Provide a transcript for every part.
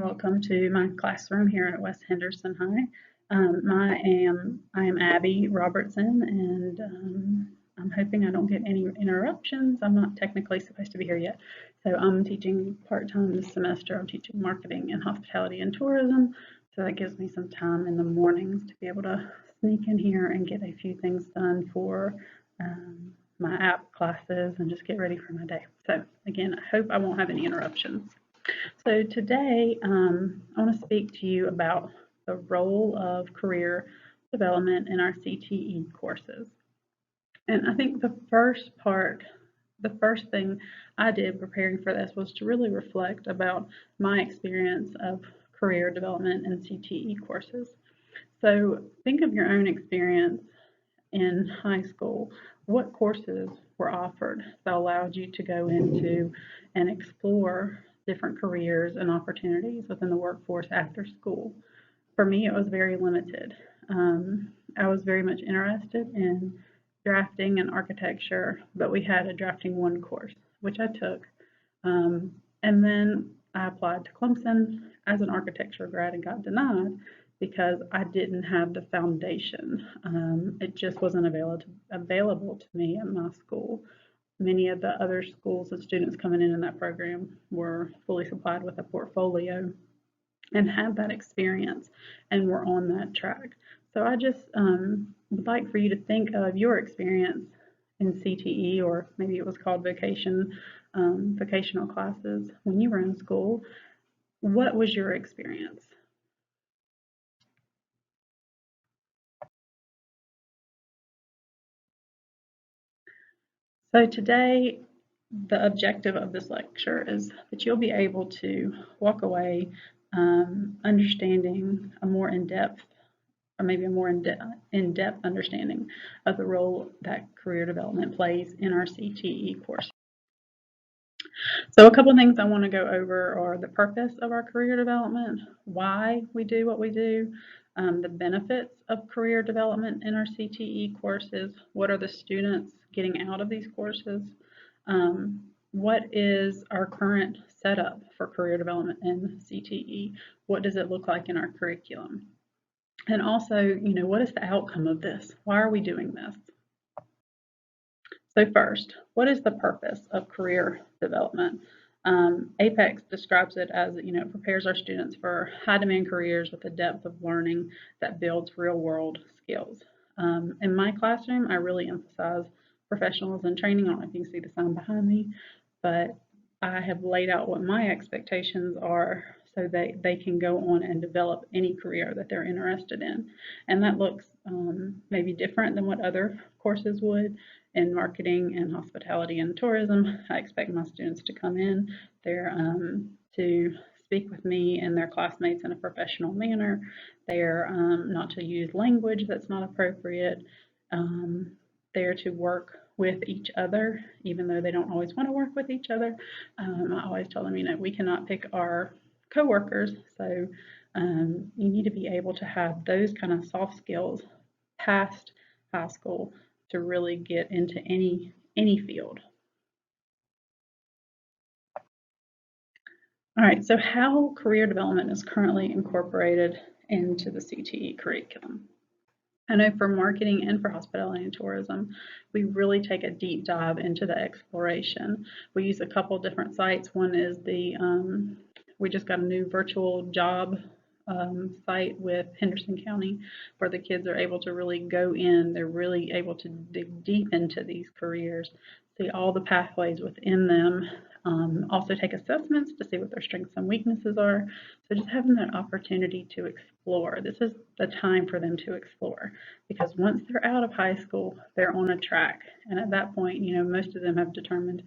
welcome to my classroom here at West Henderson High. I am Abby Robertson, and I'm hoping I don't get any interruptions. I'm not technically supposed to be here yet, so I'm teaching part-time this semester. I'm teaching marketing and hospitality and tourism, so that gives me some time in the mornings to be able to sneak in here and get a few things done for my app classes and just get ready for my day. So again, I hope I won't have any interruptions. So today, I want to speak to you about the role of career development in our CTE courses. And I think the first thing I did preparing for this was to really reflect about my experience of career development in CTE courses. So think of your own experience in high school. What courses were offered that allowed you to go into and explore different careers and opportunities within the workforce after school? For me, it was very limited. I was very much interested in drafting and architecture, but we had a drafting one course, which I took. And then I applied to Clemson as an architecture grad and got denied because I didn't have the foundation. It just wasn't available to me at my school. Many of the other schools and students coming in that program were fully supplied with a portfolio and had that experience and were on that track. So I just would like for you to think of your experience in CTE, or maybe it was called vocational classes when you were in school. What was your experience? So today, the objective of this lecture is that you'll be able to walk away understanding a more in-depth, or maybe a more in-depth understanding of the role that career development plays in our CTE course. So a couple of things I want to go over are the purpose of our career development, why we do what we do, the benefits of career development in our CTE courses, what are the students getting out of these courses, what is our current setup for career development in CTE, what does it look like in our curriculum, and also, what is the outcome of this? Why are we doing this? So first, what is the purpose of career development? Apex describes it as, it prepares our students for high-demand careers with a depth of learning that builds real-world skills. In my classroom, I really emphasize professionalism and training. I don't know if you can see the sign behind me, but I have laid out what my expectations are so that they can go on and develop any career that they're interested in. And that looks maybe different than what other courses would. In marketing and hospitality and tourism, I expect my students to come in there to speak with me and their classmates in a professional manner. They're not to use language that's not appropriate. They're to work with each other, even though they don't always want to work with each other. I always tell them, we cannot pick our coworkers, so you need to be able to have those kind of soft skills past high school to really get into any field. All right, so how career development is currently incorporated into the CTE curriculum. I know for marketing and for hospitality and tourism, we really take a deep dive into the exploration. We use a couple different sites. One is we just got a new virtual job site with Henderson County where the kids are able to really go in. They're really able to dig deep into these careers, see all the pathways within them, also take assessments to see what their strengths and weaknesses are. So just having that opportunity to explore. This is the time for them to explore because once they're out of high school, they're on a track. And at that point, most of them have determined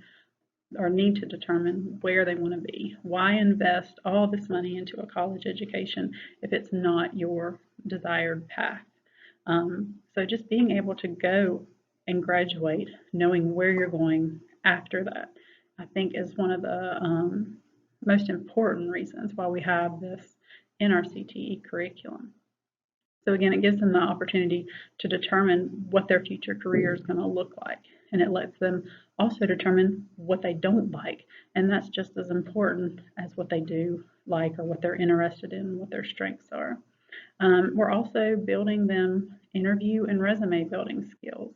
or need to determine where they want to be. Why invest all this money into a college education if it's not your desired path? So just being able to go and graduate, knowing where you're going after that, I think is one of the most important reasons why we have this in our CTE curriculum. So again, it gives them the opportunity to determine what their future career is going to look like. And it lets them also determine what they don't like. And that's just as important as what they do like or what they're interested in, what their strengths are. We're also building them interview and resume building skills.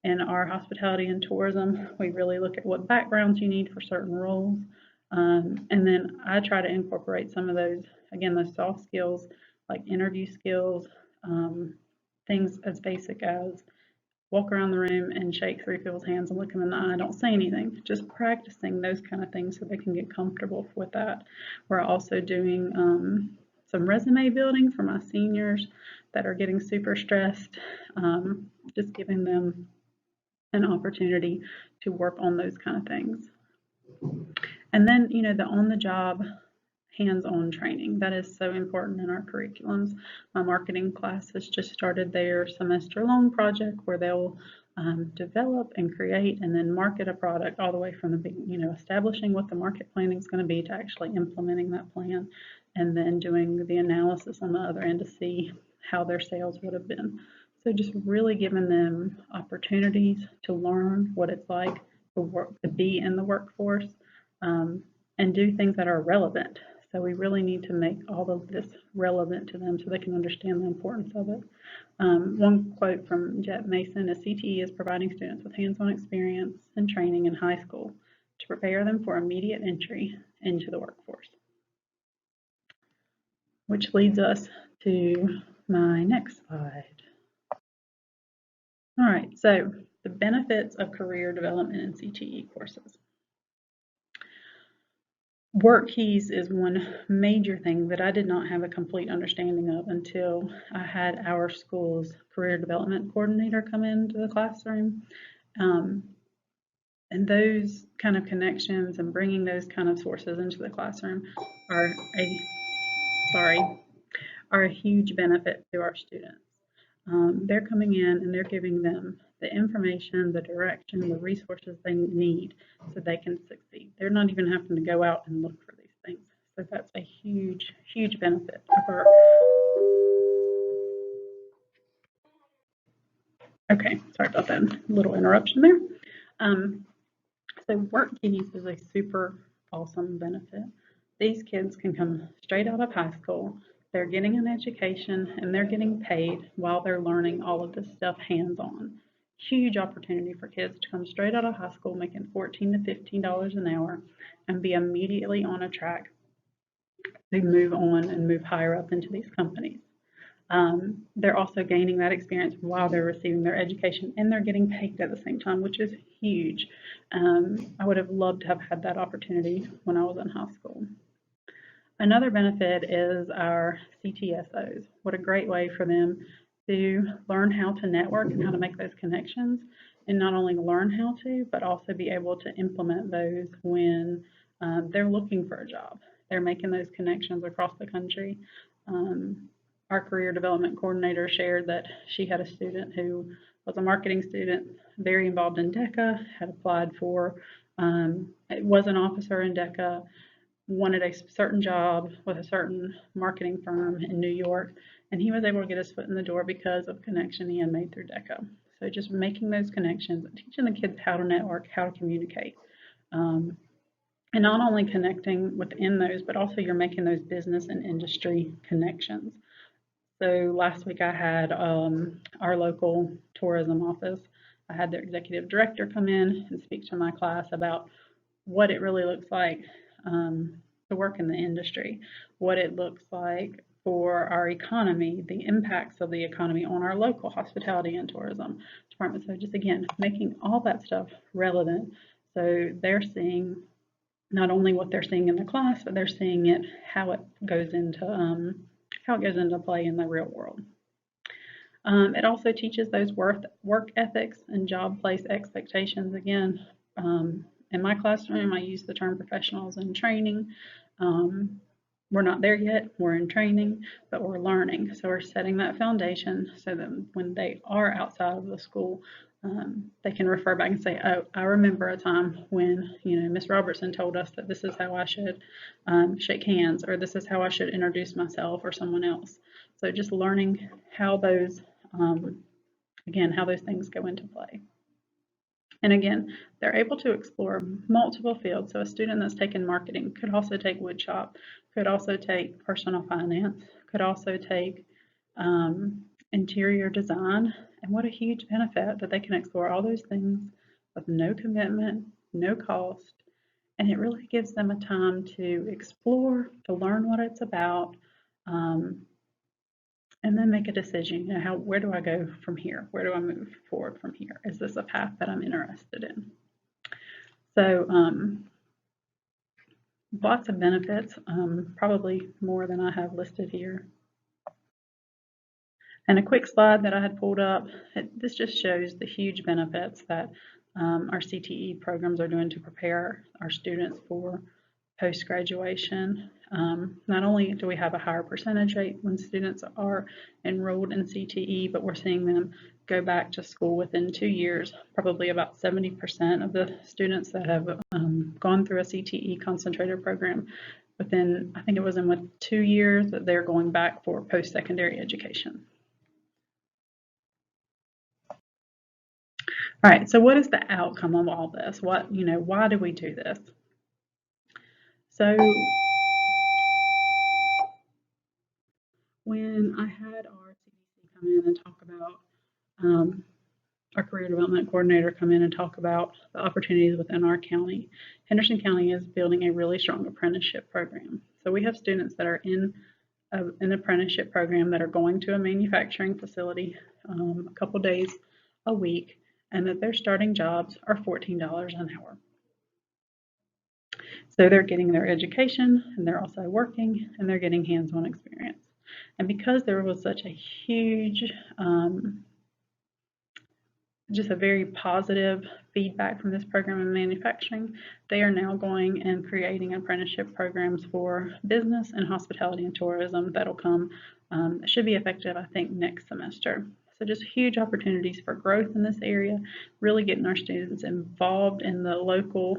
In our hospitality and tourism, we really look at what backgrounds you need for certain roles. And then I try to incorporate some of those, again, those soft skills like interview skills, things as basic as walk around the room and shake three people's hands and look them in the eye. Don't say anything. Just practicing those kind of things so they can get comfortable with that. We're also doing some resume building for my seniors that are getting super stressed, just giving them an opportunity to work on those kind of things. And then, the on-the-job hands-on training. That is so important in our curriculums. My marketing class has just started their semester-long project where they'll develop and create and then market a product all the way from the beginning, establishing what the market planning is going to be to actually implementing that plan and then doing the analysis on the other end to see how their sales would have been. So just really giving them opportunities to learn what it's like to be in the workforce and do things that are relevant. So we really need to make all of this relevant to them so they can understand the importance of it. One quote from Jet Mason is CTE is providing students with hands-on experience and training in high school to prepare them for immediate entry into the workforce. Which leads us to my next slide. All right, so the benefits of career development in CTE courses. Work keys is one major thing that I did not have a complete understanding of until I had our school's career development coordinator come into the classroom. And those kind of connections and bringing those kind of sources into the classroom are a huge benefit to our students. They're coming in and they're giving them the information, the direction, the resources they need so they can succeed. They're not even having to go out and look for these things. So that's a huge, huge benefit of our. Okay, sorry about that little interruption there. So work keys is a super awesome benefit. These kids can come straight out of high school. They're getting an education and they're getting paid while they're learning all of this stuff hands-on. Huge opportunity for kids to come straight out of high school making $14 to $15 an hour and be immediately on a track to move on and move higher up into these companies. They're also gaining that experience while they're receiving their education and they're getting paid at the same time, which is huge. I would have loved to have had that opportunity when I was in high school. Another benefit is our CTSOs. What a great way for them to learn how to network and how to make those connections, and not only learn how to, but also be able to implement those when they're looking for a job. They're making those connections across the country. Our career development coordinator shared that she had a student who was a marketing student, very involved in DECA, had applied for, was an officer in DECA, wanted a certain job with a certain marketing firm in New York, and he was able to get his foot in the door because of a connection he had made through DECA. So just making those connections, teaching the kids how to network, how to communicate. And not only connecting within those, but also you're making those business and industry connections. So last week I had our local tourism office. I had their executive director come in and speak to my class about what it really looks like to work in the industry, what it looks like for our economy, the impacts of the economy on our local hospitality and tourism department. So just again, making all that stuff relevant so they're seeing not only what they're seeing in the class, but they're seeing it how it goes into play in the real world. It also teaches those work ethics and job place expectations. Again, in my classroom, I use the term professionals in training. We're not there yet, we're in training, but we're learning. So we're setting that foundation so that when they are outside of the school, They can refer back and say, oh, I remember a time when, Miss Robertson told us that this is how I should shake hands, or this is how I should introduce myself or someone else. So just learning how those, again, how those things go into play. And again, they're able to explore multiple fields. So a student that's taken marketing could also take woodshop, could also take personal finance, could also take interior design. And what a huge benefit that they can explore all those things with no commitment, no cost. And it really gives them a time to explore, to learn what it's about, um, and then make a decision. Where do I go from here? Where do I move forward from here? Is this a path that I'm interested in? So lots of benefits, probably more than I have listed here. And a quick slide that I had pulled up, this just shows the huge benefits that our CTE programs are doing to prepare our students for post-graduation. Not only do we have a higher percentage rate when students are enrolled in CTE, but we're seeing them go back to school within 2 years. Probably about 70% of the students that have gone through a CTE concentrated program, within, I think it was in 2 years, that they're going back for post-secondary education. All right, so what is the outcome of all this? Why do we do this? So when I had our CDC come in and talk about, our career development coordinator come in and talk about the opportunities within our county, Henderson County is building a really strong apprenticeship program. So we have students that are in an apprenticeship program that are going to a manufacturing facility a couple days a week, and that their starting jobs are $14 an hour. So they're getting their education, and they're also working, and they're getting hands-on experience. And because there was such a huge, just a very positive feedback from this program in manufacturing, they are now going and creating apprenticeship programs for business and hospitality and tourism that'll come, should be effective, I think, next semester. So just huge opportunities for growth in this area, really getting our students involved in the local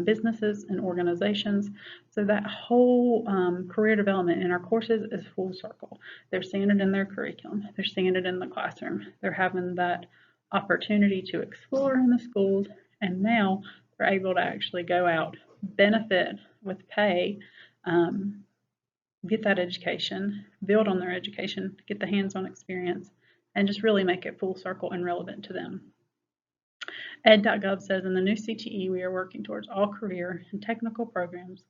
businesses and organizations. So that whole career development in our courses is full circle. They're seeing it in their curriculum. They're seeing it in the classroom. They're having that opportunity to explore in the schools, and now they're able to actually go out, benefit with pay, get that education, build on their education, get the hands-on experience, and just really make it full circle and relevant to them. Ed.gov says in the new CTE, we are working towards all career and technical programs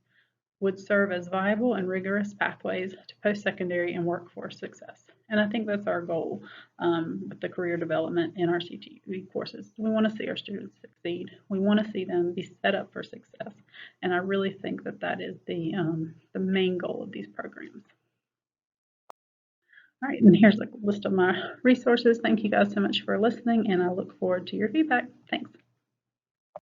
would serve as viable and rigorous pathways to post-secondary and workforce success. And I think that's our goal with the career development in our CTE courses. We want to see our students succeed. We want to see them be set up for success. And I really think that that is the main goal of these programs. All right, and here's a list of my resources. Thank you guys so much for listening, and I look forward to your feedback. Thanks.